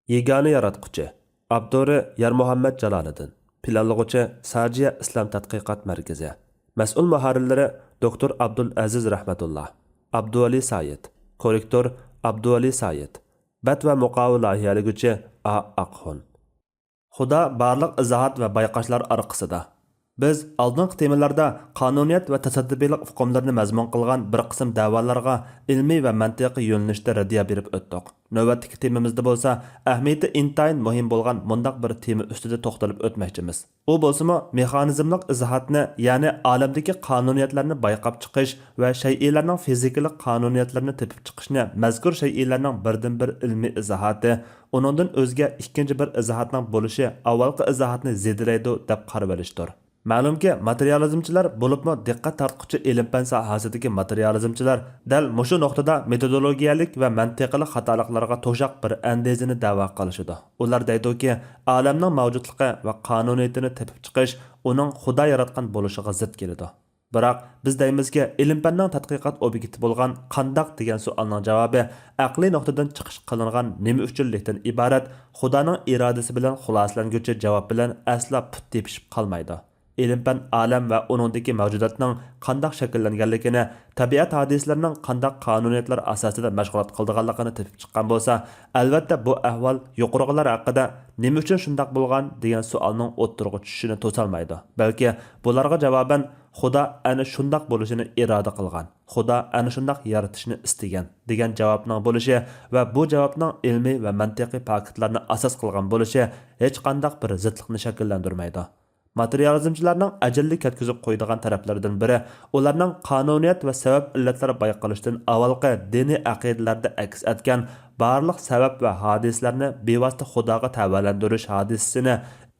Yegane yaratquchi Abduri Yarmuhammad Jaloliddin. Planlag'uchi Sajiya Islom tadqiqot markazi. Mas'ul muharrirlari Dr. Abdul Aziz Rahmatullah. Abduvali Sayed. Korrektor Abduvali Sayed. Bat va muqobil loyihalaguvchi A. Aqxon. Xudo barliq izohat va bayqashlar orqasida. Biz oldingi temalarda qonuniyat va tasaddiqiylik hukmlarini mazmun qilgan bir qism da'volarga ilmiy va mantiqiy yo'nalishda raddiya berib o'tdik. Navbatdagi temamizda bo'lsa, ahamiyati intayin muhim bo'lgan mundaq bir tema ustida to'xtalib o'tmoqchimiz. U bo'lsa-mu mexanizmlik izohatni, ya'ni olamdagi qonuniyatlarni bayqab chiqish va shay'iylarning fizikalik qonuniyatlarini tepib chiqishni mazkur shay'iylarning birdan-bir ilmiy izohati, uningdan o'zga ikkinchi bir izohatning bo'lishi avvalgi izohatni zedilaydi deb qarab olishdir. Ma'lumki, materializmchilar bo'libmi diqqat tortquchi ilm-fan sohasidagi materializmchilar dal mushu nuqtada metodologiyalik va mantiqiy xatoliklarga to'shaq bir andezini da'vo qilishadi. Ular deydiki, olamning mavjudligi va qonuniyatini tepib chiqish uning Xudo yaratgan bo'lishiga zid keladi. Biroq biz deymizki, ilm-fanning tadqiqot obyekti bo'lgan qandoq degan savolning javobi aqliy nuqtadan chiqish qilingan nima uchunlikdan iborat Xudoning irodasi bilan xulosalanguchi javob bilan asla put tepishib qolmaydi. İlim-fan alam va uningdagi mavjudotning qandoq shakllanganligini, tabiat hodislarining qandoq qonuniyatlar asosida mashg'ulot qildiganligini tepib chiqqan bo'lsa, albatta bu ahvol yuqorigilar haqida nima uchun shundoq bo'lgan degan savolning o'ttirg'i tushishini to'solmaydi. Balki bularga javoban Xudo ana shundoq bo'lishini iroda qilgan, Xudo ana shundoq yaratishni istagan degan javobning bo'lishi va bu javobning ilmiy va mantiqiy faktlarni asos qilgan bo'lishi hech qanday bir zidlikni shakllantirmaydi. Materializmchilarning ajalli ketkizib qo'ydigan taraflaridan biri ularning qonuniyat va sabab illatlar bayqalishdan avvalgi diniy aqidalarda aks etgan barliq sabab va hadislarni bevosita Xudoga tavallandirish hadisini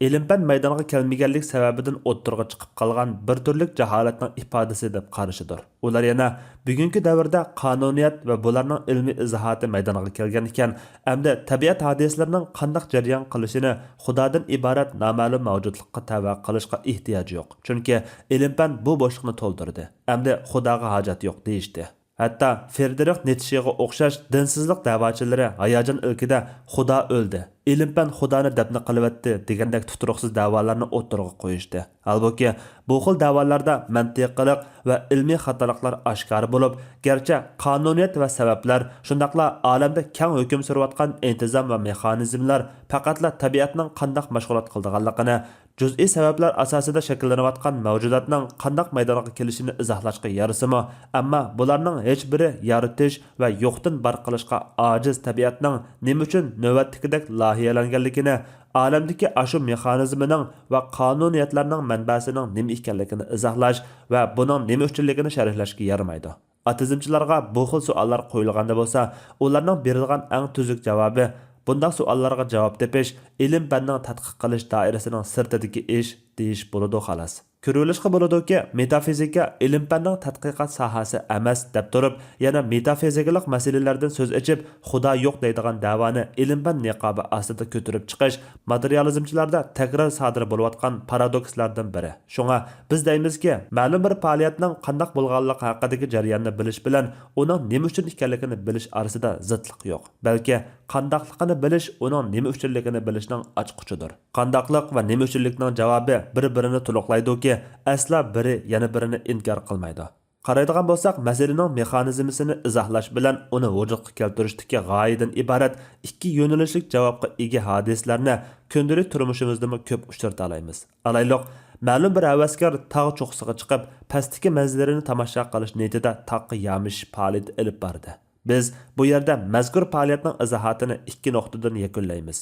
ilm-fan maydoniga kelmaganlik sababidan o'ttirg'a chiqib qolgan bir turlik jaholatning ifodasi deb qarashidir. Ular yana bugungi davrda qonuniyat va bularning ilmiy izohati maydoniga kelgan ekan, hamda tabiat hodislarining qanday jarayon qilishini Xudodan iborat noma'lum mavjudlikqa tava qilishga ehtiyoj yo'q. Chunki ilm-fan bu bo'shliqni to'ldirdi. Hamda Xudoga hojat yo'q deyishdi. Hatto Friedrich Nietzsche'ga o'xshash dinsizlik da'vochilari hayajon ilkida Xudo o'ldi, ilm-fan Xudoni dafn qilyapti degandek tuturuqsiz da'volarni o'ttirg'a qo'yishdi. Holbuki bu xil da'volarda mantiqiy va ilmiy xatoliklar oshkor bo'lib, garchi qonuniyat va sabablar, shundaqla olamda keng hukm surayotgan intizom va mexanizmlar faqatla tabiatning qandoq mashg'ulot qildiganligini, juz'iy sabablar asosida shakllanayotgan mavjudotning qandoq maydonga kelishini izohlashga yarasimi, ammo bularning hech biri yaratish va yo'qdan bar qilishga ojiz tabiatning nima uchun navbatdagidek loyihalanganligini, olamdagi ashu mexanizmining va qonuniyatlarning manbasining nima ekanligini izohlash va buning nima uchunligini sharhlashga yaramaydi. Atizmchilarga bu xil savollar qo'yilganda bo'lsa, ularning berilgan eng tuzuk javobi bunday savollarga javob tepish ilm-fanning tadqiq qilish doirasining sirtidagi ish deyish bo'ladi xolos. Ko'rilishga bo'ladiki, metafizika ilm-fanning tadqiqot sohasi emas deb turib, yana metafizikalik masalalardan so'z ochib, Xudo yo'q deydigan da'voni ilm-fan niqobi ostida ko'tarib chiqish materializmchilarda takror sodir bo'layotgan paradokslardan biri. Shunga biz deymizki, ma'lum bir faoliyatning qanday bo'lganligi haqidagi jarayonni bilish bilan uning nima uchun ekanligini bilish orasida zidlik yo'q. Balki qandaqligini bilish uning nima uchunligini bilishning ochqichidir. Qandaqlik va nima uchunlikning javobi bir-birini to'liqlaydi-ki, asla biri yana birini inkor qilmaydi. Qaraydigan bo'lsak, masalaning mexanizmini izohlash bilan uni vujudga keltirishdagi g'oyadan iborat ikki yo'nalishlik javobga ega hadislarni kundalik turmushimizda ko'p uchrata olamiz. Alayliq, ma'lum bir havaskor tog' cho'qqisiga chiqib, pastdagi manzarani tomosha qilish niyatida tog'ga yamish faoliyat olib bordi. Biz bu yerda mazkur faoliyatning izohatini ikki nuqtadan yakunlaymiz.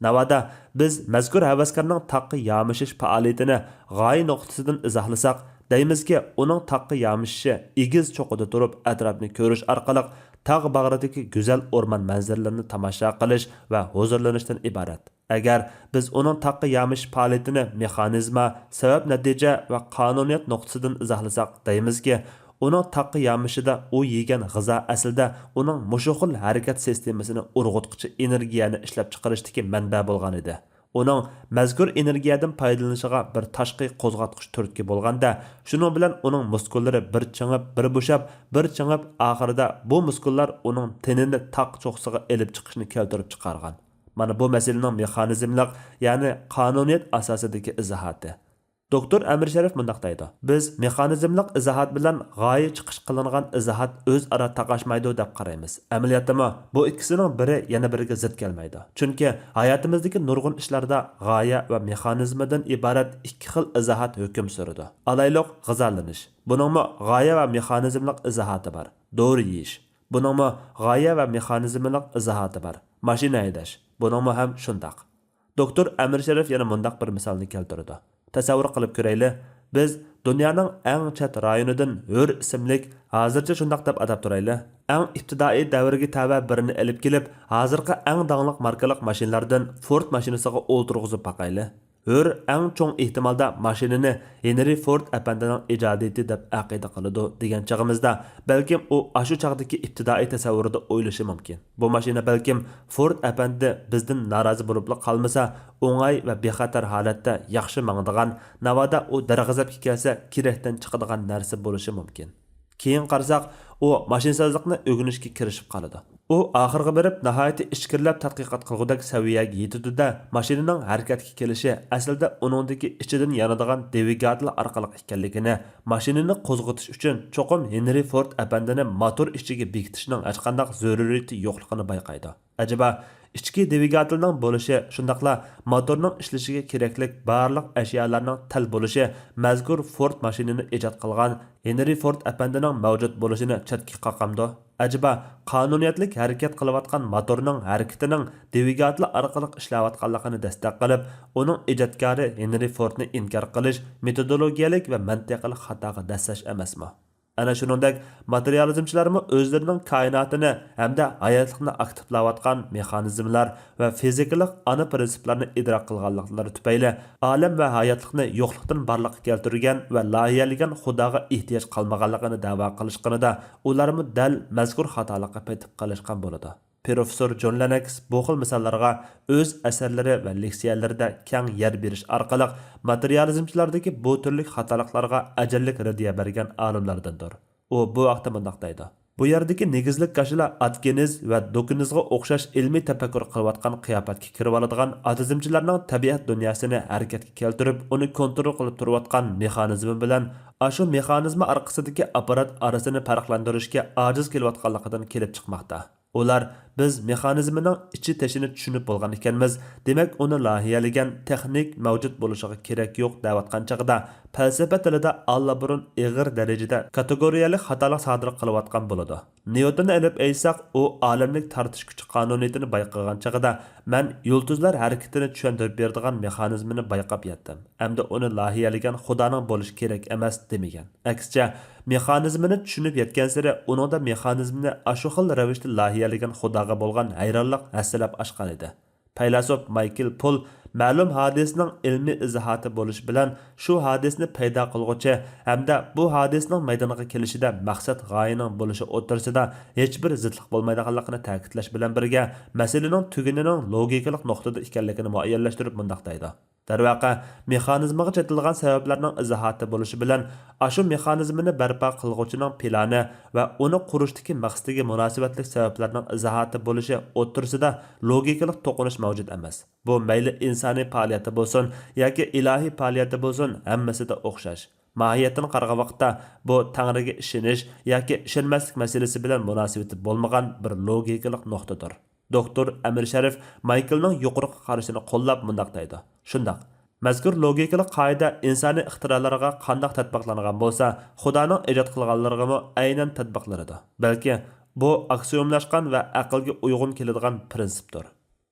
Navada biz mazkur havaskorning taqqa yamishish faoliyatini g'oya nuqtasidan izohlasak, deymizki, uning taqqa yamishishi egiz cho'qida turib atrofni ko'rish orqali tog' bag'ridagi go'zal o'rmon manzaralarini tomosha qilish va huzurlanishdan iborat. Agar biz uning taqqa yamish faoliyatini mexanizma, sabab natija va qonuniyat nuqtasidan izohlasak, deymizki, uning taqqa yamishida u yegan g'izo aslida uning mushuxil harakat sistemasini urg'utquchi energiyani ishlab chiqarishdagi manba bo'lgan edi. Uning mazkur energiyadan foydalanishiga bir tashqi qo'zg'atqich turtki bo'lganda, shuning bilan uning muskullari bir chingib, bir bo'shab, bir chingib, oxirida bu muskullar uning tenini taq cho'qsiga elib chiqishni keltirib chiqargan. Mana bu masalaning mexanizmlik, ya'ni qonuniyat asosidagi izohati. Doktor Amir Sharif mundaq deydi: Biz mexanizmlik izohat bilan g'oya chiqish qilingan izohat o'zaro taqashmaydi deb qaraymiz. Amaliyotda bu ikkisining biri yana biriga zid kelmaydi. Chunki hayotimizdagi nurg'un ishlarda g'oya va mexanizmdan iborat ikki xil izohat hukm suradi. Alayliq g'izalanish. Buningmi g'oya va mexanizmlik izohati bor. Dori yeyish. Buningmi g'oya va mexanizmlik izohati bor. Mashina haydash. Buningmi ham shundaq. Doktor Amir Sharif yana mundaq bir misolni keltirdi. Tasavvur qilib ko'raylik, biz dunyoning eng chet rayonidan Hur ismlik, hozircha shundaq deb atab turaylik, eng ibtidoiy davrga tava birini olib kelib, hozirgi eng dangliq markalik mashinalardan Ford mashinasiga o'ltirg'izib baqaylik. Hur eng cho'ng ehtimolda mashinani Henry Ford apandining ijodiyati deb aqida qiladi degan chog'imizda, balkim u ashu chog'dagi ibtidoiy tasavvurida o'ylashi mumkin. Bu mashina balkim Ford apandi bizdan norozi bo'lib qolmasa, o'ng'ay va bexatar holatda yaxshi mangdigan, navoda u darg'azabga kelsa kerakdan chiqadigan narsa bo'lishi mumkin. Keyin qarasak, u mashinsozlikni o'rganishga kirishib qoladi. U oxirga berib nihoyat ishkirlab tadqiqot qilgudak saviyaga yetdi-da, mashinaning harakatga kelishi aslida uningdagi ichidan yanadigan dvigatel orqali ekanligini, mashinani qo'zg'atish uchun cho'qim Henry Ford apandini motor ichiga bekitishning hech qanday zaruriyati yo'qligini bayqaydi. Acaba ichki dvigatelning bo'lishi, shundaqla motorning ishlashiga kerakli barliq ashyolarning tal bo'lishi mazkur Ford mashinani ijod qilgan Henry Ford apandining mavjud bo'lishini chatga qoqamdi. Acaba qonuniyatlik harakat qilayotgan motorning harakatining dvigatel orqali ishlayotganligini dastlab qilib, uning ijodkori Henry Fordni inkor qilish metodologiyalik va mantiqiy xatoga dassash emasmi? Ana shuningdek, materializmchilarmi o'zlarining koinotini hamda hayotlikni aktivlayotgan mexanizmlar va fizikalik ana prinsiplarni idrok qilganliklari tufayli olam va hayotlikni yo'qlikdan barliqqa keltirgan va loyihalagan Xudoga ehtiyoj qolmaganligini da'vo qilishganida ularmi dal mazkur xatolikqa petib qolishgan bo'ladi. Professor John Lennox bu xil misollarga o'z asarlari va leksiyalarida keng yer berish orqali materializmchilardagi bu turli xatoliklarga ajallik radiya bergan olimlardandir. U bu vaqtda mundaq deydi: Bu yerdagi negizlik kashila Atkins va Dawkinsga o'xshash ilmiy tafakkur qilayotgan qiyofatga kirib oladigan atizmchilarning tabiat dunyosini harakatga keltirib, uni kontrol qilib turayotgan mexanizmi bilan ashu mexanizmi orqasidagi apparat orasini farqlantirishga ojiz kelayotganligidan kelib chiqmoqda. Ular biz mexanizmining ichi teshini tushunib bo'lgan ekanmiz, demak uni loyihalagan texnik mavjud bo'lishiga kerak yo'q deyotgan chaqda falsafa tilida allaburun ig'ir darajada kategoriyalik xatolar sodir qilayotgan bo'ladi. Newtonni olib aytsak, u olamlik tortish kuchi qonuniyatini bayqagan chaqda men yulduzlar harakatini tushuntirib beradigan mexanizmini bayqab yetdim. Hamda uni loyihalagan Xudoning bo'lishi kerak emas demagan. Aksicha mexanizmini tushunib yetgan sari uningda mexanizmni ashu xil ravishda loyihalagan Xudoga bo'lgan hayronlik hassalab oshgan edi. Faylasuf Michael Pohl ma'lum hadisning ilmiy izohati bo'lishi bilan shu hadisni paydo qilguvchi hamda bu hadisning maydoniga kelishida maqsad g'oyaning bo'lishi o'rtasida hech bir zidlik bo'lmaydiganligini ta'kidlash bilan birga masalaning tugunining logikalik nuqtada ekanligini muayyanlashtirib mundaq deydi: Darvaqa, mexanizmga chetilgan sabablarning izohati bo'lishi bilan ashu mexanizmini barpo qilguvchining plani va uni qurishdagi maqsadiga munosabatli sabablarning izohati bo'lishi o'rtasida logikalik to'qinish mavjud emas. Bu mayli insoniy faoliyati bo'lsin yoki ilohiy faoliyati bo'lsin, hammasida o'xshash. Mohiyatini qaragan vaqtda bu Tangriga ishonish yoki ishonmaslik masalasi bilan munosabati bo'lmagan bir logikalik nuqtadir. Doktor Amir Sharif Michaelning yuqori qarashini qo'llab mundaq deydi: Shundaq, mazkur logikalik qoida insoniy ixtirolariga qanday tatbiqlangan bo'lsa, Xudoning ijod qilganlariga aynan tatbiqlanadi. Balki bu aksiyomlashgan va aqlga uyg'un keladigan prinsipdir.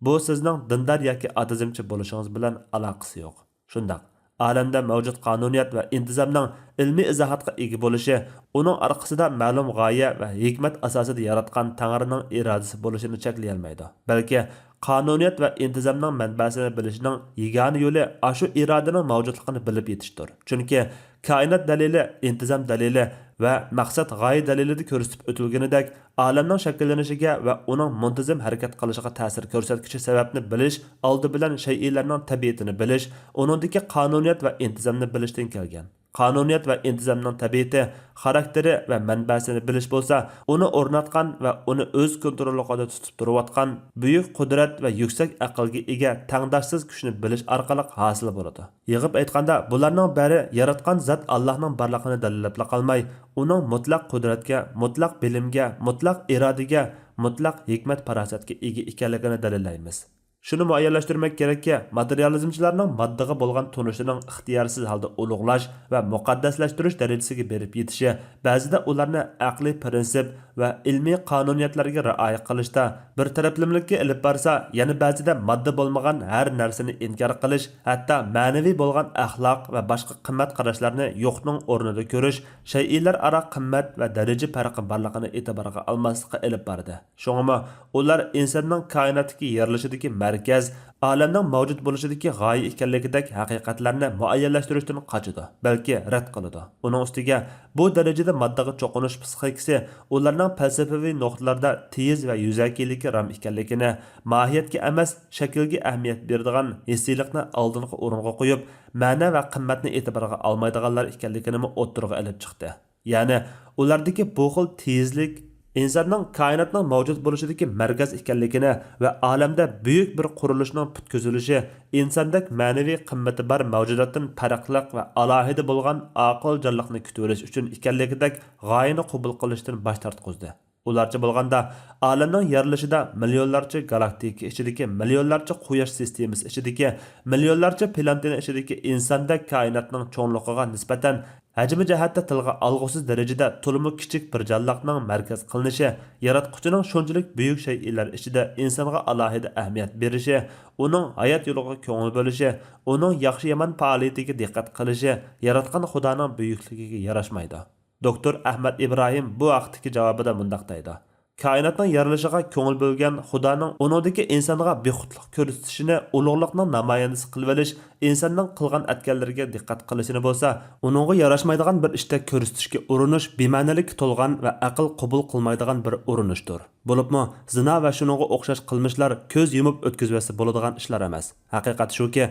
Bu sizning dindor yoki atizmchi bo'lishingiz bilan aloqasi yo'q. Shundaq, olamda mavjud qonuniyat va intizomning ilmiy izohatga ega bo'lishi, uning orqasida ma'lum g'oya va hikmat asosida yaratgan Tangrining irodasi bo'lishini cheklay olmaydi. Balki qonuniyat va intizomning manbasini bilishning yagona yo'li ashu irodaning mavjudligini bilib yetishdir. Chunki koinot dalili, intizom dalili va maqsad g'oya dalilida ko'rsatib o'tilganidek, olamning shakllanishiga va uning muntazam harakat qilishiga ta'sir ko'rsatuvchi sababni bilish oldi bilan shay'larning tabiatini bilish, uningdagi qonuniyat va intizomni bilishdan kelgan. qonuniyat va intizomning tabiati, xarakteri va manbasini bilish bo'lsa, uni o'rnatgan va uni o'z kontrolida tutib turayotgan buyuk qudrat va yuksak aqlga ega tangdoshsiz kuchni bilish orqali hosil bo'ladi. Yig'ib aytganda, bularning bari yaratgan zot Allohning borligini dalillab qolmay, uning mutlaq qudratga, mutlaq bilimga, mutlaq irodaga, mutlaq hikmat farosatga ega ekanligini dalillaymiz. Shuni muayyanlashtirmak kerakki, materializmchilarning moddaga bo'lgan tunishining ixtiyorsiz holda ulug'lash va muqaddaslashtirish darajasiga berib yetishi, ba'zida ularni aqliy prinsip va ilmiy qonuniyatlarga rioya qilishda bir taraflamalikka ilib borsa, yana ba'zida modda bo'lmagan har narsani inkor qilish, hatto ma'naviy bo'lgan axloq va boshqa qimmat qarashlarni yo'qning o'rnida ko'rish, shay'iylar aro qimmat va daraja farqi borligini e'tiborga olmaslikka ilib bordi. Shuningmi, ular insonning koinotdagi yerilishidagi markaz, olamning mavjud bo'lishidagi g'oya ekanligidek haqiqatlarni muayyanlashtirishdan qochadi, balki rad qiladi. Uning ustiga bu darajada moddaga cho'qinish psixikasi ularning falsafaviy nuqtalarda tez va yuzakiylikka ram ekanligini, mohiyatga emas, shaklga ahamiyat beradigan hissiylikni oldingi o'ringa qo'yib, ma'na va qimmatni e'tiborga olmaydiganlar ekanligini o'ttirg'a ilib chiqdi. Ya'ni ulardagi bu xil tezlik insonning koinotning mavjud bo'lishidagi markaz ekanligini va olamda buyuk bir qurilishning putkazilishi insondak ma'naviy qimmati bor mavjudotdan farqli va alohida bo'lgan aql jonliqni kutib olish uchun ekanligidek g'oyani qabul qilishdan bosh tortqizdi. Ularcha bo'lganda olamning yarilishida millionlarcha galaktika ichidagi, millionlarcha quyosh sistemasi ichidagi, millionlarcha planetina ichidagi insondak koinotning cho'nligiga nisbatan hajmi jihatda tilga olg'usiz darajada to'limi kichik bir jonliqning markaz qilinishi, yaratquchining shunchalik buyuk shay'lar ichida insonga alohida ahamiyat berishi, uning hayot yo'liga ko'ngil bo'lishi, uning yaxshi-yomon faoliyatiga diqqat qilishi yaratgan Xudoning buyukligiga yarashmaydi. Doktor Ahmad Ibrohim bu vaqtdagi javobida mundaq deydi: Koinotning yarilishiga ko'ngil bo'lgan Xudoning uningdagi insonga bexudlik ko'rsatishini, ulug'liqning namoyandasi qilib olish, insonning qilgan atganlariga diqqat qilishini bo'lsa, uningga yarashmaydigan bir ishda ko'rsatishga urinish bema'nilik to'lgan va aql qabul qilmaydigan bir urinishdir. Bo'libmi, zina va shuningga o'xshash qilmishlar ko'z yumib o'tkazvasi bo'ladigan ishlar emas. Haqiqat shuki,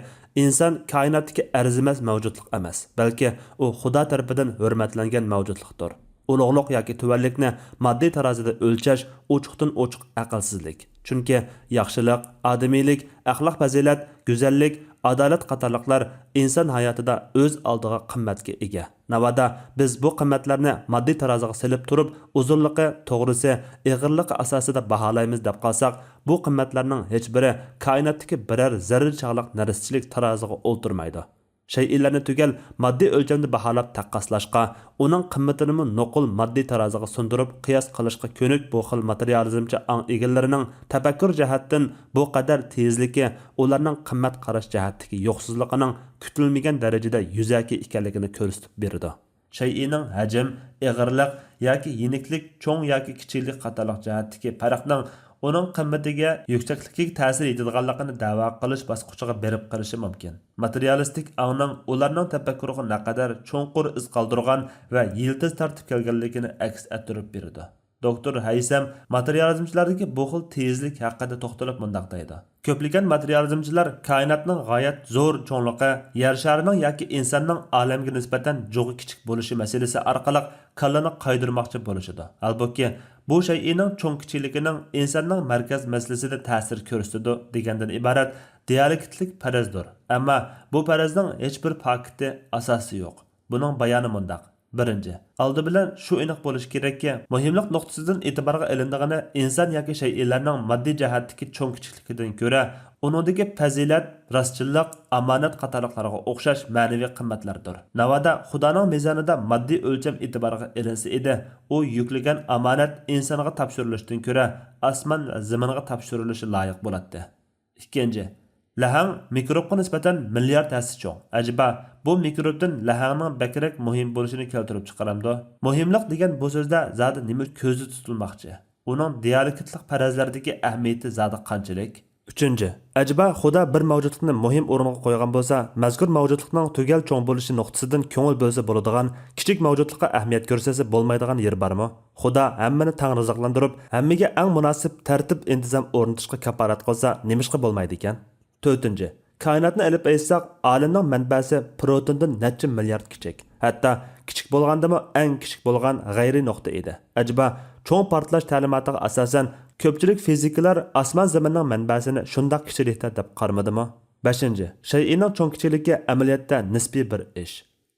inson koinotdagi arzimas mavjudlik emas, balki u Xudo tomonidan hurmatlangan mavjudlikdir. Ulug'liq yoki tuvanlikni moddiy tarozida o'lchash ochiqdan ochiq aqlsizlik. Chunki yaxshilik, odamiylik, axloq fazilat, go'zallik, adolat qatorliqlar inson hayotida o'z oldiga qimmatga ega. Navada biz bu qimmatlarni moddiy taroziga silib turib, uzunligi, to'g'risi, ig'irligi asosida baholaymiz deb qolsak, bu qimmatlarning hech biri koinotdagi biror zarrachalik narsachilik taroziga o'ltirmaydi. Shay'larni tugal moddiy o'lchamda baholab taqqoslashqa, uning qimmatini nuqul moddiy taroziga sundirib qiyos qilishga ko'nik bu xil materializmcha ong egallarining tafakkur jihatdan bu qadar tezligi ularning qimmat qarash jihatdagi yo'qsizligining kutilmagan darajada yuzaki ekanligini ko'rsatib berdi. Shay'ining hajm, ig'irlik yoki yeniklik, cho'ng yoki kichiklik qatorliq jihatdagi farqning uning qimmatiga yuksakligiga ta'sir etadiganligini da'vo qilish bosqichiga berib qilishi mumkin. Materialistik ongning ularning tafakkuriga naqadar cho'nqur iz qoldirgan va yiltiz tartib kelganligini aks ettirib berdi. Doktor Haysam materializmchilardagi bu xil tezlik haqida to'xtalib mundaq deydi: Ko'plagan materializmchilar koinotning g'oyat zo'r cho'nligi, yer sharining yoki insonning olamga nisbatan jo'g'i kichik bo'lishi masalasi orqali kallani qaydirmoqchi bo'lishadi. Albatta, bu shay'ining cho'ng kichikligining insonning markaz masalasida ta'sir ko'rsatadi degandan iborat dialektlik farazdir. Ammo bu farazning hech bir fakti asosi yo'q. Buning bayoni mundaq: Birinchi, oldi bilan shu aniq bo'lish kerakki, muhimlik nuqtasidan e'tiborga ilindigani inson yoki shay'larning moddiy jihatdagi cho'ng kichikligidan ko'ra, uningdagi fazilat, rostchilik, omonat qatorliqlarga o'xshash ma'naviy qimmatlardir. Navada Xudoning mezonida moddiy o'lcham e'tiborga ilinsa edi, u yuklagan omonat insonga topshirilishdan ko'ra osmon va zaminga topshirilishi loyiq bo'ladi. Ikkinchi, lahang mikrobga nisbatan milliard hassa cho'ng. Ajiba, bu mikrobdan lahangning bakrak muhim bo'lishini keltirib chiqaramdi. Muhimlik degan bu so'zda zodi nima ko'zda tutilmoqchi? Uning dialektlik farazlardagi ahamiyati zodi qanchalik? Uchinchi, ajiba Xudo bir mavjudlikni muhim o'ringa qo'ygan bo'lsa, mazkur mavjudlikning tugal cho'ng bo'lishi nuqtasidan ko'ngil bo'lsa bo'ladigan, kichik mavjudlikqa ahamiyat ko'rsatsa bo'lmaydigan yer bormi? Xudo hammani tang rizqlantirib, hammaga eng munosib tartib intizom o'rnatishga kaforat qilsa, nimishqa bo'lmaydi ekan? To'rtinchi, koinotni ilib aytsak, olamning manbasi protondan necha milliard kichik. Hatto kichik bo'lgandimi eng kichik bo'lgan g'ayriy nuqta edi. Ajaba cho'ng portlash ta'limotiga asosan ko'pchilik fiziklar osmon zaminning manbasini shundoq kichiklikda deb qaramadimi? 5. Shay'ining cho'ng kichikligi amaliyotda nisbiy bir ish.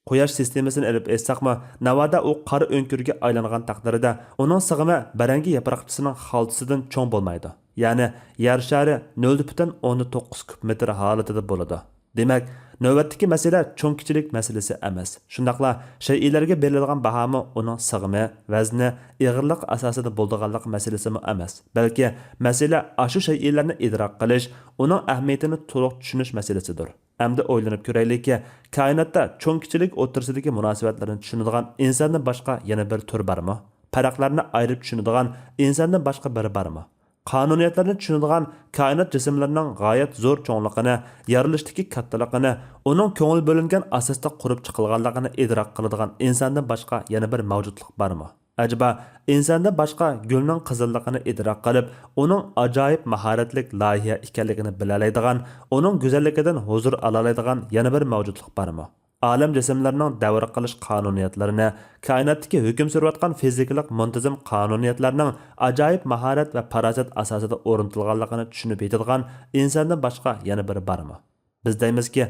Quyosh sistemasini olib aytsaqmi, navoda u qora o'nkirga aylangan taqdirida uning sig'imi barangi yaproqchisining xaltasidan cho'ng bo'lmaydi. Ya'ni yer shari 0.9 kub metr holatida bo'ladi. Demak, navbatdagi masala cho'ng kichilik masalasi emas. Shundaqla shay'ilarga berilgan bahomi uning sig'imi, vazni, ig'irlik asosida bo'lganlik masalasi emas. Balki masala ashu shay'ilarni idrok qilish, uning ahamiyatini to'liq tushunish masalasidir. Endi o'ylanib ko'raylikki, koinotda cho'ng kichilik o'rtasidagi munosabatlarni tushunadigan insondan boshqa yana bir tur bormi? Farqlarni ayirib tushunadigan insondan boshqa biri bormi? Qonuniyatlarni tushunadigan koinot jismlarining g'oyat zo'r cho'ngligini, yorilishdagi kattaligini, uning ko'ngil bo'lingan asosda qurib chiqilganligini idrok qiladigan insondan boshqa yana bir mavjudlik bormi? Acaba insondan boshqa gulning qizilligini idrok qilib, uning ajoyib mahoratlik loyiha ekanligini bilalaydigan, uning go'zalligidan huzur olalaydigan yana bir mavjudlik bormi? Olam jismlarining davr qilish qonuniyatlarini, koinotdagi hukm surayotgan fizikalik muntazam qonuniyatlarning ajoyib mahorat va farosat asosida o'rnatilganligini tushunib yetadigan insondan boshqa yana biri bormi? Biz deymizki,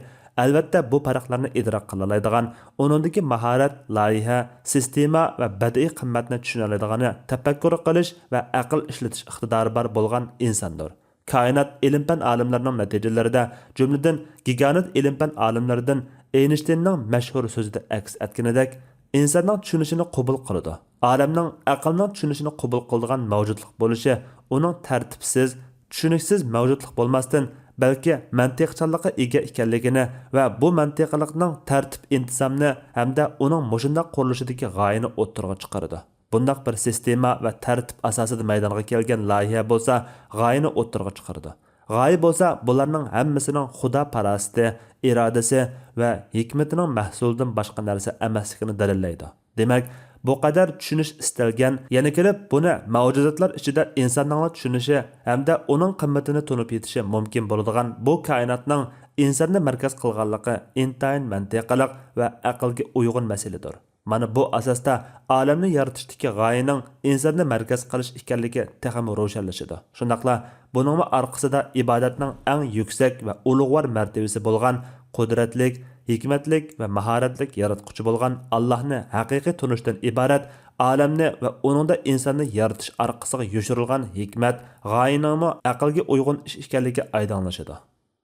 albatta bu farqlarni idrok qilalaydigan, uningdagi mahorat, loyiha, sistema va badiiy qimmatni tushuna oladigan, tafakkur qilish va aql ishlatish iqtidori bor bo'lgan insondir. Koinot ilm-fan olimlarining natijalarida, jumladan giganit ilm-fan olimlaridan Einsteinning mashhur so'zida aks etganidek, insonning tushunishini qabul qiladi. Olamning aqlning tushunishini qabul qiladigan mavjudlik bo'lishi uning tartibsiz, tushuniksiz mavjudlik bo'lmasdan, balki mantiqchanlikqa ega ekanligini va bu mantiqlikning tartib intizomni hamda uning mushundaq qurilishidagi g'oyani o'ttirg'a chiqaradi. Bundaq bir sistema va tartib asosida maydonga kelgan loyiha bo'lsa, g'oyani o'ttirg'a chiqaradi. G'oya bo'lsa, bularning hammasining Xudo parasti, irodasi va hikmatining mahsulidan boshqa narsa emasligini dalillaydi. Demak, bu qadar tushunish istalgan, yana kelib buni mavjudotlar ichida insonning tushunishi hamda uning qimmatini tunib yetishi mumkin bo'ladigan bu koinotning insonni markaz qilganligi intayin mantiqliq va aqlga uyg'un masaladir. Mana bu asosda olamni yaratishdagi g'oyaning insonni markaz qilish ekanligi texmi ro'shanlashadi. Shundaqla buning orqasida ibodatning eng yuksak va ulug'vor martabasi bo'lgan qudratlik, hikmatlik va mahoratlik yaratquchi bo'lgan Allohni haqiqiy tunishdan iborat olamni va uningda insonni yaratish orqasiga yoshirilgan hikmat g'oyaning aqlga uyg'un ish ekanligi aydonlashadi.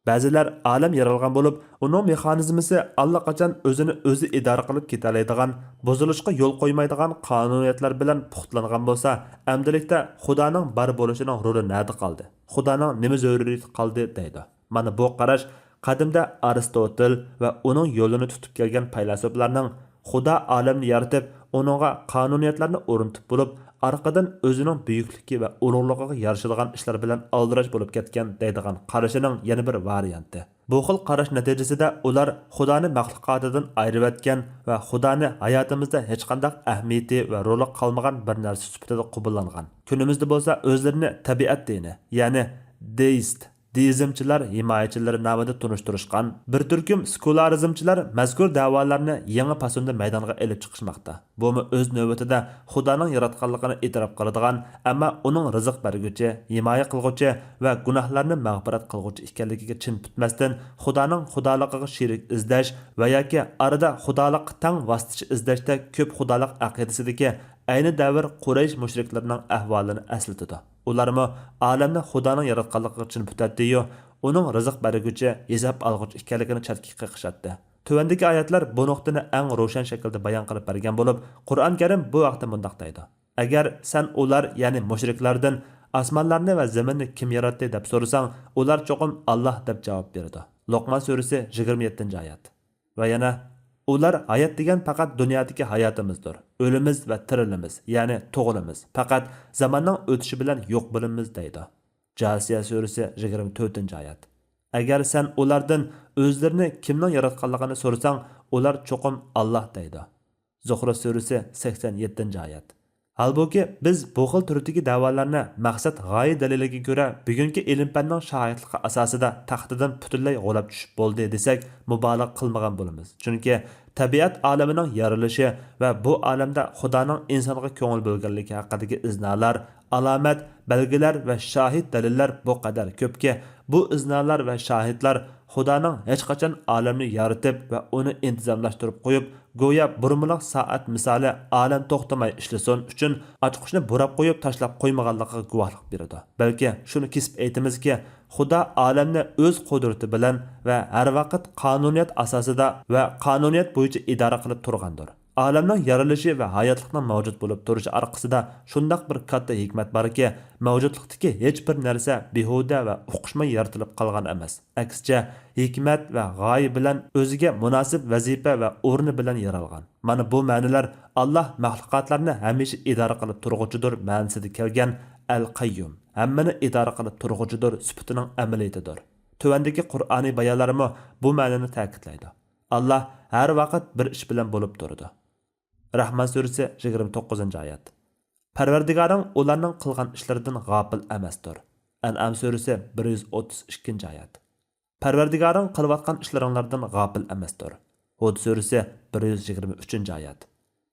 Ba'zilar olam yaralgan bo'lib, uning mexanizmisi allaqachon o'zini o'zi idora qilib ketalaydigan, buzilishga yo'l qo'ymaydigan qonuniyatlar bilan puxtlangan bo'lsa, amdilikda Xudoning bar bo'lishining roli nada qoldi? Xudoning nima zaruriyati qoldi deydi. Mana bu qarash qadimda Aristotel va uning yo'lini tutib kelgan faylasuflarning Xudo olamni yaratib, uningga qonuniyatlarni o'rnatib bo'lib, arqadan o'zining buyukligi va ulug'ligiga yarashadigan ishlar bilan aldirash bo'lib ketgan deydigan qarashining yana bir varianti. Bu xil qarash natijasida ular Xudoni maxluqotidan ayirib etgan va Xudoni hayotimizda hech qanday ahamiyati va roli qolmagan bir narsa sifatida qabullangan. Kunimizda bo'lsa o'zlarini tabiat dini, ya'ni deist deizmchilar himoyachilari nomida tunishtirishgan bir turkum sekularizmchilar mazkur da'volarni yangi fasonda maydonga elib chiqishmoqda. Bu o'z navbatida Xudoning yaratganligini e'tirof qiladigan, ammo uning rizq berguvchi, himoya qilguvchi va gunohlarni mag'firat qilguvchi ekanligiga chin putmasdan Xudoning xudoligiga sherik izlash va yoki arada xudolik tang vositachi izlashda ko'p xudolik aqidasidagi ayni davr Quraysh mushriklarining ahvolini eslatadi. Ularmi olamni Xudoning yaratganligiga chin putadi-yu, uning rizq berguvchi, hisob olguvchi ekanligini chatga qaqshatdi. Tuvandagi oyatlar bu nuqtani eng ro'shan shaklda bayon qilib bergan bo'lib, Qur'on Karim bu vaqtda bunday deydi: Agar sen ular, ya'ni mushriklardan osmonlarni va zaminni kim yaratdi deb so'rasang, ular cho'qim Alloh deb javob beradi. Luqman surasi 27-oyat. Va yana ular hayot degan faqat dunyodagi hayotimizdir. O'limiz va tirilimiz, ya'ni tug'ilimiz faqat zamonning o'tishi bilan yo'q bo'limiz deydi. Jasiya surasi 24-oyat. Agar sen ulardan o'zlarini kimning yaratganligini so'rasang, ular cho'qim Alloh deydi. Zuhruf surasi 87-oyat. Halbuki biz bu xil turdagi da'volarni maqsad g'oya daliliga ko'ra bugungi ilm-fanning shohidligi asosida taxtidan butunlay g'olab tushib bo'ldi desak, mubolag'a qilmagan bo'lamiz. Chunki tabiat olamining yaralishi va bu olamda Xudoning insonga ko'ngil bo'lganligi haqidagi iznalar, alomat, belgilar va shohid dalillar bu qadar ko'pki, bu iznalar va shohidlar Xudoning hech qachon olamni yaratib va uni intizomlashtirib qo'yib, go'yo burmuliq soat misoli olam to'xtamay ishlasin uchun ochqichni burab qo'yib tashlab qo'ymaganligiga guvohlik beradi. Balki shuni kesib aytamizki, Xudo olamni o'z qudrati bilan va har vaqt qonuniyat asosida va qonuniyat bo'yicha idora qilib turgandir. Olamning yaralishi va hayotlikning mavjud bo'lib turishi orqasida shundoq bir katta hikmat borki, mavjudlikdagi hech bir narsa behuda va uqishmay yaratilib qolgan emas. Aksicha, hikmat va g'oya bilan o'ziga munosib vazifa va o'rni bilan yaralgan. Mana bu ma'nolar Alloh maxluqotlarni hamisha idora qilib turg'uchidir ma'nosida kelgan Al-Qayyum, hammani idora qilib turg'uchidir sifatining amaliyatidir. Tuvandagi Qur'oniy bayonlarimi bu ma'noni ta'kidlaydi. Alloh har vaqt bir ish bilan bo'lib turadi. Rahman surasi 29-oyat. Parvardigoring ularning qilgan ishlaridan g'ofil emasdir. An'am surasi 132-oyat. Parvardigoring qilayotgan ishlaringlardan g'ofil emasdir. Hud surasi 123-oyat.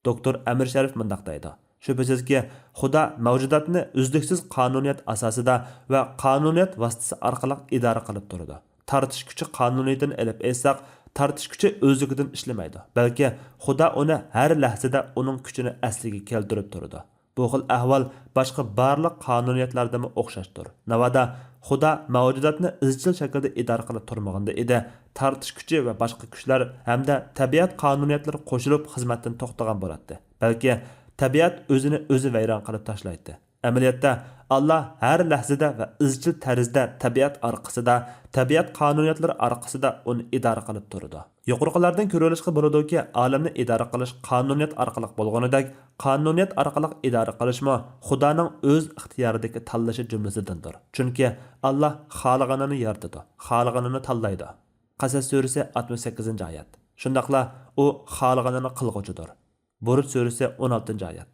Doktor Amir Sharif mundaq deydi: Shubhasizki, Xudo mavjudotni uzluksiz qonuniyat asosida va qonuniyat vositasi orqali idora qilib turadi. Tartish kuchi qonuniyatini olib aytsak, tartish kuchi o'zligidan ishlamaydi. Balki Xudo uni har lahzada uning kuchini asliga keltirib turadi. Bu xil ahvol boshqa barliq qonuniyatlardami o'xshashdir. Navoda Xudo mavjudotni izchil shaklda idora qilib turmaganda edi, tartish kuchi va boshqa kuchlar hamda tabiat qonuniyatlari qo'shilib xizmatdan to'xtagan bo'ladi. Balki tabiat o'zini o'zi vayron qilib tashlaydi. Amaliyotda Alloh har lahzada va izchil tarzda tabiat orqasida, tabiat qonuniyatlari orqasida uni idora qilib turadi. Yuqoriqilardan ko'rilishga bo'ladiki, olamni idora qilish qonuniyat orqali bo'lganidek, qonuniyat orqali idora qilishmi Xudoning o'z ixtiyoridagi tanlashi jumlasidandir. Chunki Alloh xoliganini yaratadi, xoliganini tanlaydi. Qasas surasi 68-oyat. Shundaqla u xoliganini qilg'uchidir. Buruj surasi 16-oyat.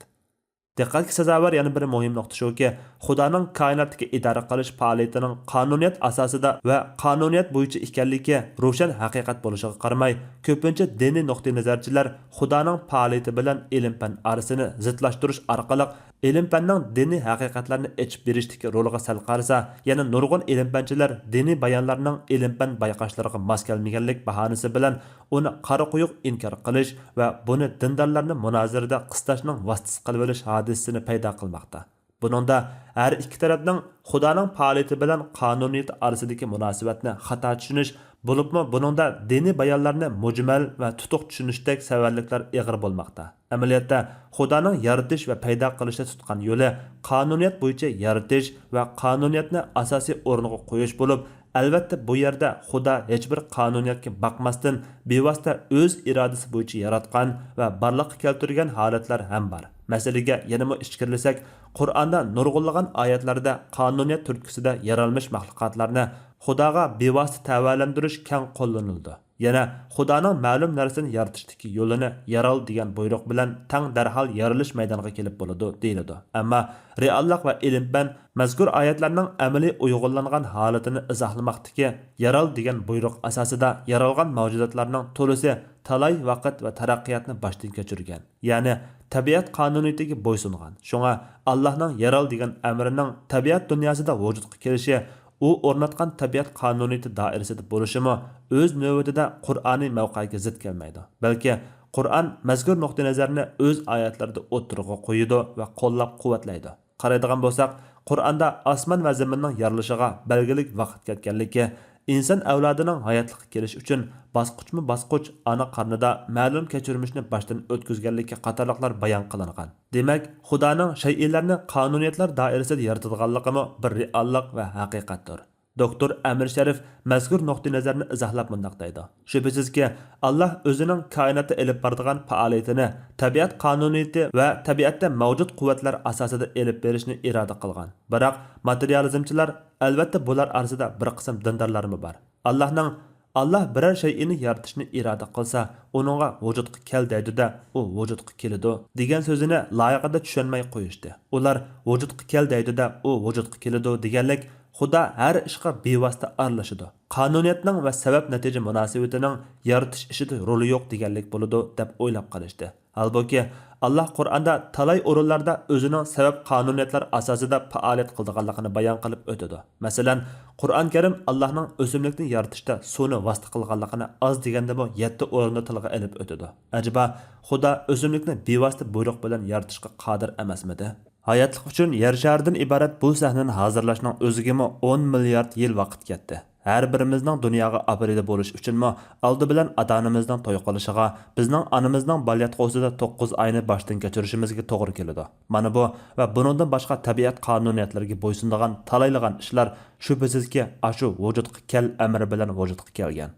Diqqatga sazovor yana bir muhim nuqta shuki, Xudoning koinotdagi idora qilish faoliyatining qonuniyat asosida va qonuniyat bo'yicha ekanligi ro'shan haqiqat bo'lishiga qaramay, ko'pincha diniy nuqtai nazarchilar Xudoning faoliyati bilan ilm-fan orasini zidlashtirish orqali ilm-fanning diniy haqiqatlarni ochib berishdagi roliga sal qarasa, yana nurg'un ilm-fanchilar diniy bayonlarning ilm-fan bayqashlariga mos kelmaganlik bahonasi bilan uni qora quyuq inkor qilish va buni dindorlarni munozirada qistashning vositasi qilib olish hodisasini paydo qilmoqda. Buningda har ikki tarafning Xudoning faoliyati bilan qonuniyat orasidagi munosabatni xato tushunish bo'libmi, buningda diniy bayonlarni mujmal va tutuq tushunishdek savolliklar ig'ir bo'lmoqda. Amaliyotda Xudoning yaratish va paydo qilishda tutgan yo'li qonuniyat bo'yicha yaratish va qonuniyatni asosiy o'rniga qo'yish bo'lib, albatta bu yerda Xudo hech bir qonuniyatga boqmasdan bevosita o'z irodasi bo'yicha yaratgan va barliqqa keltirgan holatlar ham bor. Masalaga yana ichkirlasak, Qur'onda nurg'unlagan oyatlarda qonuniyat turtkisida yaralmish maxluqotlarni Xudoga bevosita tavalandirish keng qo'llanildi. Yana Xudoning ma'lum narsani yaratishdagi yo'lini yaral degan buyruq bilan tang darhol yaralish maydoniga kelib bo'ladi deyiladi. Ammo reallik va ilm-fan mazkur oyatlarning amaliy uyg'unlangan holatini izohlamoqdaki, yaral degan buyruq asosida yaralgan mavjudotlarning to'lisi talay vaqt va taraqqiyotni boshdan kechirgan. Ya'ni tabiat qonuniyatiga bo'ysungan. Shunga Allohning yaral degan amrining tabiat dunyosida vujudga kelishi u o'rnatgan tabiat qonuniyati doirasida bo'lishimi o'z navbatida Qur'oniy mavqega zid kelmaydi. Balki Qur'on mazkur nuqtai nazarni o'z oyatlarida o'tirg'a qo'yadi va qo'llab-quvvatlaydi. Qaraydigan bo'lsak, Qur'onda osmon va zaminning yarilishiga belgilik vaqt ketganligi, inson avlodining hayotlikka kelish uchun bosqichma-bosqich ona qarnida ma'lum kechirmishni boshdan o'tkazganligi qatorliqlar bayon qilingan. Demak, Xudoning shay'larni qonuniyatlar doirasida yaratadiganligi bir reallik va haqiqatdir. Doktor Amir Sharif mazkur nuqtai nazarni izohlab mundaq deydi: Shubhasizki, Alloh o'zining koinotda elib boradigan faoliyatini tabiat qonuniyati va tabiatda mavjud quvvatlar asosida elib berishni iroda qilgan. Biroq materializmchilar albatta bular orasida bir qism dindorlarmi bor. Allah biror shayni yaratishni iroda qilsa, uningga vujudga kel deydi-da, u vujudga keladi degan so'zini loyiqida tushunmay qo'yishdi. Ular vujudga kel deydi-da, u vujudga keladi deganlik Xudo har ishga bevosita aralashadi. Qonuniyatning va sabab natija munosabatining yaratish ishida roli yo'q deganlik bo'ladi deb o'ylab qolishdi. Halbuki Allah Qur'onda talay o'rinlarda o'zining sabab qonuniyatlar asosida faoliyat qilganligini bayon qilib o'tadi. Masalan, Qur'on Karim Allohning o'simlikni yaratishda suvni vosita qilganligini oz deganda bu 7 o'rinda tilga olib o'tadi. Ajaba Xudo o'simlikni bevosita buyruq bilan yaratishga qodir emasmidi? Hayotlik uchun yer sharidan iborat bu sahnani hozirlashning o'zigami 10 milliard yil vaqt ketdi. Har birimizning dunyoga obrida bo'lish uchunmi oldi bilan ota-onamizning to'y qilishiga, bizning onamizning balyatqosida 9 oyni boshdan kechirishimizga to'g'ri keladi. Mana bu va buningdan boshqa tabiat qonuniyatlariga bo'ysunadigan talaylagan ishlar shubhasizki ashu vujudga kel amri bilan vujudga kelgan.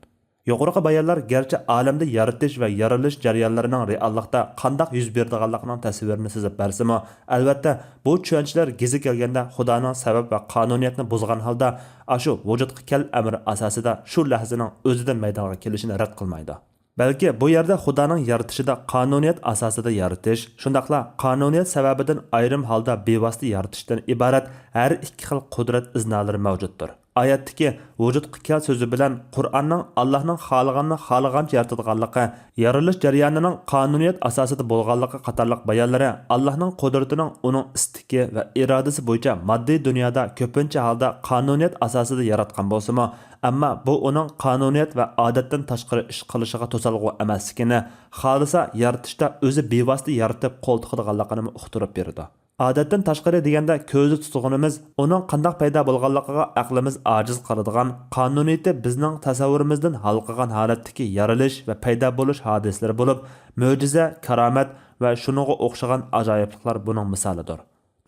Yuqorqi bayonlar garchi olamda yaratish va yaralish jarayonlarining reallikda qanday yuz berdiganligining tasvirini sizib bersimi, albatta bu tushunchalar gezi kelganda Xudoning sabab va qonuniyatni buzgan holda ashu vujudga kel amri asosida shu lahzaning o'zidan maydonga kelishini rad qilmaydi. Balki bu yerda Xudoning yaratishida qonuniyat asosida yaratish, shundaqla qonuniyat sababidan ayrim holda bevosita yaratishdan iborat har ikki xil qudrat iznalari mavjuddir. Oyatdagi vujudga kel so'zi bilan Qur'onning Allohning xohlagancha yaratadiganligi, yaralish jarayonining qonuniyat asosida bo'lganligi qatorliq bayonlari Allohning qudratining uning istiki va irodasi bo'yicha moddiy dunyoda ko'pincha holda qonuniyat asosida yaratgan bo'lsa-mu, ammo bu uning qonuniyat va odatdan tashqari ish qilishiga to'salg'u emasligini, xolisa yaratishda o'zi bevosita yaratib qo'l tiqadiganligini uqtirib berdi. Odatdan tashqari deganda ko'zda tutganimiz uning qanday paydo bo'lganligiga aqlimiz ojiz qoladigan, qonuniyati bizning tasavvurimizdan halqagan holatdagi yaralish va paydo bo'lish hodislari bo'lib, mo'jiza, karomat va shuningga o'xshagan ajoyibliklar buning misolidir.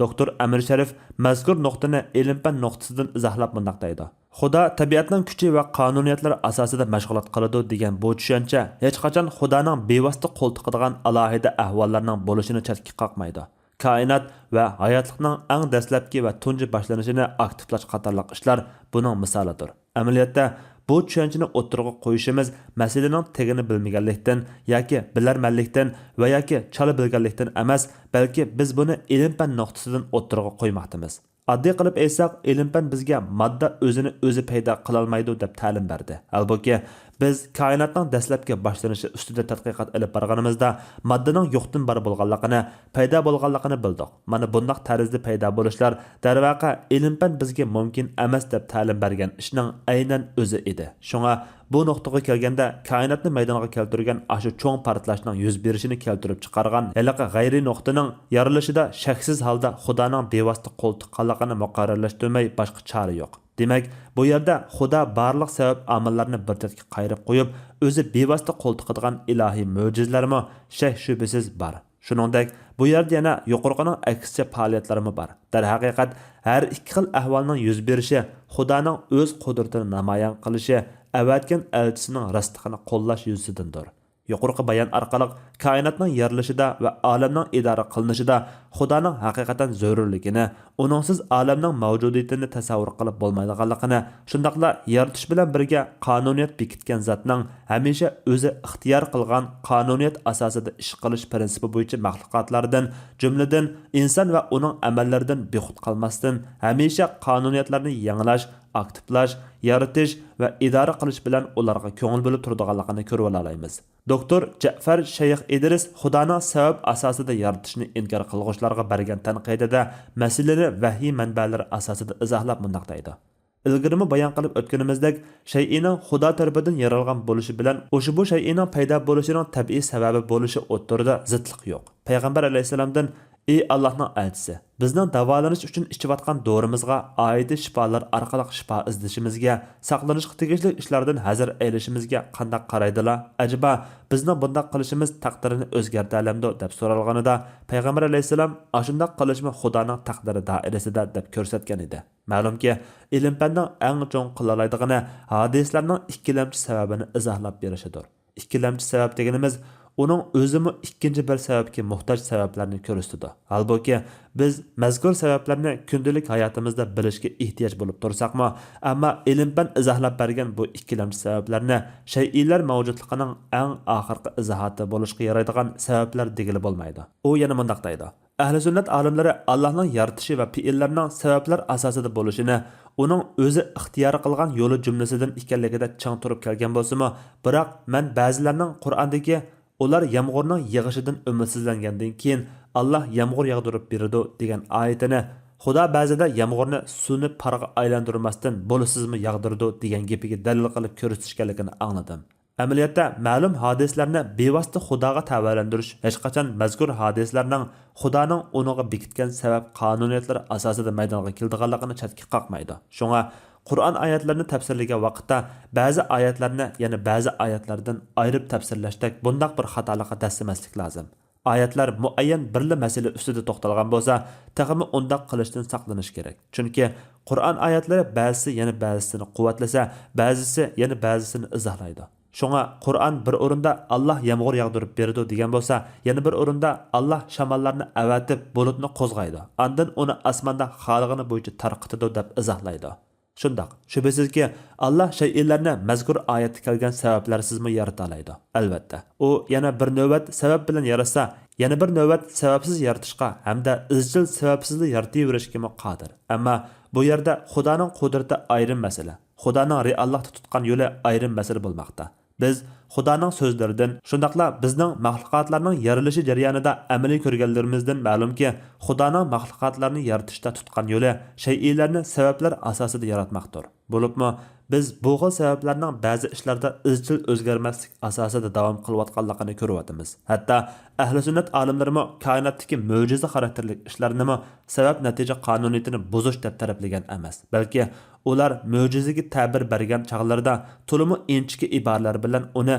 Doktor Amir Sharif mazkur nuqtani ilm-fan nuqtasidan izohlab bunday deydi. Xudo tabiatning kuchi va qonuniyatlari asosida mashg'ulot qiladi degan bu tushuncha hech qachon Xudoning bevosita qo'l tiqadigan alohida ahvollarning bo'lishini chetga qoqmaydi. Kainat va hayotlikning eng dastlabki va tunji boshlanishini aktivlash qatorliq ishlar buning misolidir. Amaliyotda bu tushunchani o'tirg'a qo'yishimiz masalaning tegini bilmaganlikdan yoki bilarmanlikdan va yoki chala bilganlikdan emas, balki biz buni ilm-fan nuqtasidan o'tirg'a qo'ymoqdamiz. Oddiy qilib aytsak, ilm-fan bizga modda o'zini o'zi paydo qila olmaydi deb ta'lim berdi. Albatta, biz koinotning dastlabki boshlanishi ustida tadqiqot olib borganimizda moddaning yo'qdan bor bo'lganligini, paydo bo'lganligini bildik. Mana bunday tarzda paydo bo'lishlar darvaqa ilm-fan bizga mumkin emas deb ta'lim bergan ishning aynan o'zi edi. Shunga bu nuqtaga kelganda koinotni maydonga keltirgan ashu cho'ng portlashning yuz berishini keltirib chiqargan haliqa g'ayriy nuqtaning yarilishida shaksiz holda Xudoning bevosita qo'l tiqqanligini muqarrarlashtirmay boshqa chora yo'q. Demak, bu yerda Xudo barliq sabab omillarni bir chetga qayrib qo'yib, o'zi bevosita qo'l tiqadigan ilohiy mo'jizalarmi shak shubhasiz bor. Shuningdek, bu yerda yana yuqorqining aksicha faoliyatlarimi bor. Darhaqiqat, har ikki xil ahvolning yuz berishi Xudoning o'z qudratini namoyon qilishi, avatgan elchisining rostligini qo'llash yuzidandir. Yuqorqi bayon orqali koinotning yarilishida va olamning idora qilinishida Xudoning haqiqatan zarurligini, uningsiz olamning mavjudiyatini tasavvur qilib bo'lmaydiganligini, shundaqla yaratish bilan birga qonuniyat bekitgan zotning hamisha o'zi ixtiyor qilgan qonuniyat asosida ish qilish prinsipi bo'yicha maxluqotlardan, jumladan inson va uning amallaridan bexud qolmasdan hamisha qonuniyatlarni yangilash, aktivlash, yaratish va idora qilish bilan ularga ko'ngil bo'lib turadiganligini ko'rib olamiz. Doktor Ja'far Shayx Idris Xudoning sabab asosida yaratishni inkor qilg'uvchilarga bergan tanqidida masalani vahiy manbalari asosida izohlab bunday deydi. Ilgirimi bayon qilib o'tganimizdek, shay'ining Xudo tarafidan yaralgan bo'lishi bilan o'sha bu shay'ining paydo bo'lishining tabiiy sababi bo'lishi o'rtasida zidlik yo'q. Payg'ambar alayhisalomdan Ey Allohning elchisi, bizning davolanish uchun ichayotgan dorimizga oid shifolar orqali shifo izlashimizga, saqlanishga tegishli ishlardan hazar aylashimizga qanday qaraydilar? Ajaba bizning bunday qilishimiz taqdirini o'zgartiramdi deb so'ralganida Payg'ambar alayhisalom ashunda qilishmi Xudoning taqdiri doirasida deb ko'rsatgan edi. Ma'lumki, ilm-fanning eng cho'ng qila oladigan hadislarning ikkilamchi sababini izohlab berishidir. Ikkilamchi sabab deganimiz uning o'zimi ikkinchi bir sababga muhtoj sabablarni ko'rsatdi. Halbuki biz mazkur sabablarni kundalik hayotimizda bilishga ehtiyoj bo'lib tursaqmi, ammo ilm-fan izohlab bergan bu ikkilamchi sabablarni shay'iylar mavjudligining eng oxirgi izohati bo'lishga yaraydigan sabablar degili bo'lmaydi. U yana mundaq deydi: Ahli sunnat olimlari Allohning yaratishi va fe'llarining sabablar asosida bo'lishini, uning o'zi ixtiyor qilgan yo'li jumlasidan ekanligida chang turib kelgan bo'lsa-mu, biroq men ba'zilarning Qur'ondagi ular yomg'irning yig'ishidan umidsizlangandan keyin Alloh yomg'ir yog'dirib beradi degan oyatini, Xudo ba'zida yomg'irni suvni parga aylantirmasdan bo'lisizmi yog'dirdi degan gapiga dalil qilib ko'rsatishganligini angladim. Amaliyotda ma'lum hadislarni bevosita Xudoga tavallantirish hech qachon mazkur hadislarning Xudoning uniga bekitgan sabab qonuniyatlari asosida maydonga keldiganligini chatga qoqmaydi. Shunga Qur'on oyatlarini tafsirlagan vaqtda ba'zi oyatlarni yana ba'zi oyatlardan ayirib tafsirlashdak bundoq bir xatolikqa dassamaslik lozim. Oyatlar muayyan birli masala ustida to'xtalgan bo'lsa, taxmi undoq qilishdan saqlanish kerak. Chunki Qur'on oyatlari ba'zisi yana ba'zisini quvvatlasa, ba'zisi yana ba'zisini izohlaydi. Shunga Qur'on bir o'rinda Alloh yomg'ir yog'dirib berdi degan bo'lsa, yana bir o'rinda Alloh shamollarni avatib bulutni qo'zg'aydi. Ondan uni osmonda xolig'ini bo'yicha tarqitadi deb izohlaydi. Shundoq, shubhasizki Alloh shay'larni mazkur oyatda kelgan sabablarsizmi yarata oladi. Albatta, u yana bir navbat sabab bilan yaratsa, yana bir navbat sababsiz yaratishga hamda izchil sababsizlik yarataverishga qodir. Ammo bu yerda Xudoning qudrati ayrim masala, Xudoning reallikda tutgan yo'li ayrim masala bo'lmoqda. Biz Xudoning so'zlaridan, shundaqla bizning maxluqotlarning yaralishi jarayonida amaliy ko'rganlarimizdan ma'lumki, Xudoning maxluqotlarni yaratishda tutgan yo'li shay'larni sabablar asosida yaratmoqdir. Bo'libmi, biz bu xil sabablarning ba'zi ishlarda izchil o'zgarmaslik asosida davom qilayotganligini ko'ryapmiz. Hatto ahli sunnat olimlari koinotdagi mo'jiza xarakterli ishlarni sabab natija qonuniyatini buzish deb taraflagan emas, balki ular mo'jizaga ta'bir bergan chog'larda to'limi inchki iboralar bilan uni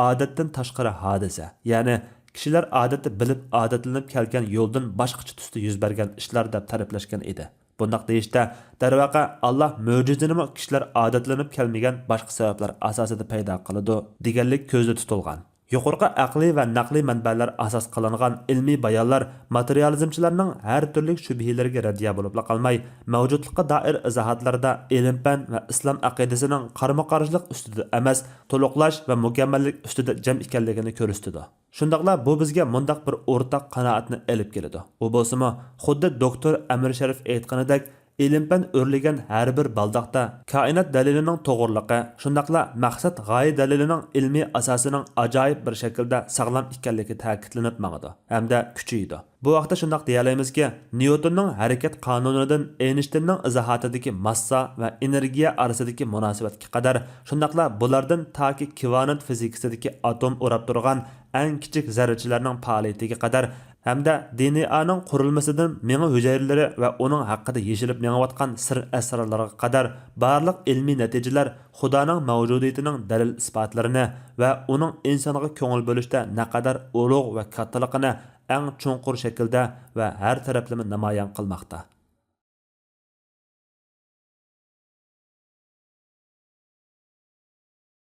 odatdan tashqari hodisa, ya'ni kishilar odatda bilib odatlanib kelgan yo'ldan boshqacha tusda yuz bergan ishlar deb ta'riflashgan edi. Bundoq deyishda, darvaqa Alloh mo'jizani kishilar odatlanib kelmagan boshqa sabablar asosida paydo qiladi deganlik ko'zda tutilgan. Yuqorqi aqliy va naqliy manbalar asos qilingan ilmiy bayonlar materializmchilarning har turli shubhalariga raddiya bo'lib qolmay, mavjudlikqa doir izohatlarda ilm-fan va islom aqidasining qarama-qarshilik ustida emas, to'liqlash va mukammallik ustida jam ekanligini ko'rsatdi. Shundaqla bu bizga mundaq bir o'rtaq qanoatni elib keladi. U bo'lsa-mu, xuddi doktor Amir Sharif aytganidek, ilm-fan o'rlagan har bir baldaqda koinot dalilining to'g'riliqi, shundaqla maqsad g'oya dalilining ilmiy asosining ajoyib bir shaklda sog'lom ekanligi ta'kidlanib maqdi hamda kuchaydi. Bu vaqtda shundaq deya olamizki, Nyutonning harakat qonunidan Eynshteynning izohatidagi massa va energiya orasidagi munosabatga qadar, shundaqla bulardan toki kvant fizikasidagi atom o'rab turgan eng kichik zarrachalarning faoliyatiga qadar hamda DNAning qurilmasidan meni hujayralari va uning haqida yeshilib menayotgan sir asrorlarga qadar barliq ilmiy natijalar Xudoning mavjudiyatining dalil isbotlarini va uning insonga ko'ngil bo'lishda naqadar ulug' va kattaligini eng chunqur shaklda va har taraflama namoyon qilmoqda.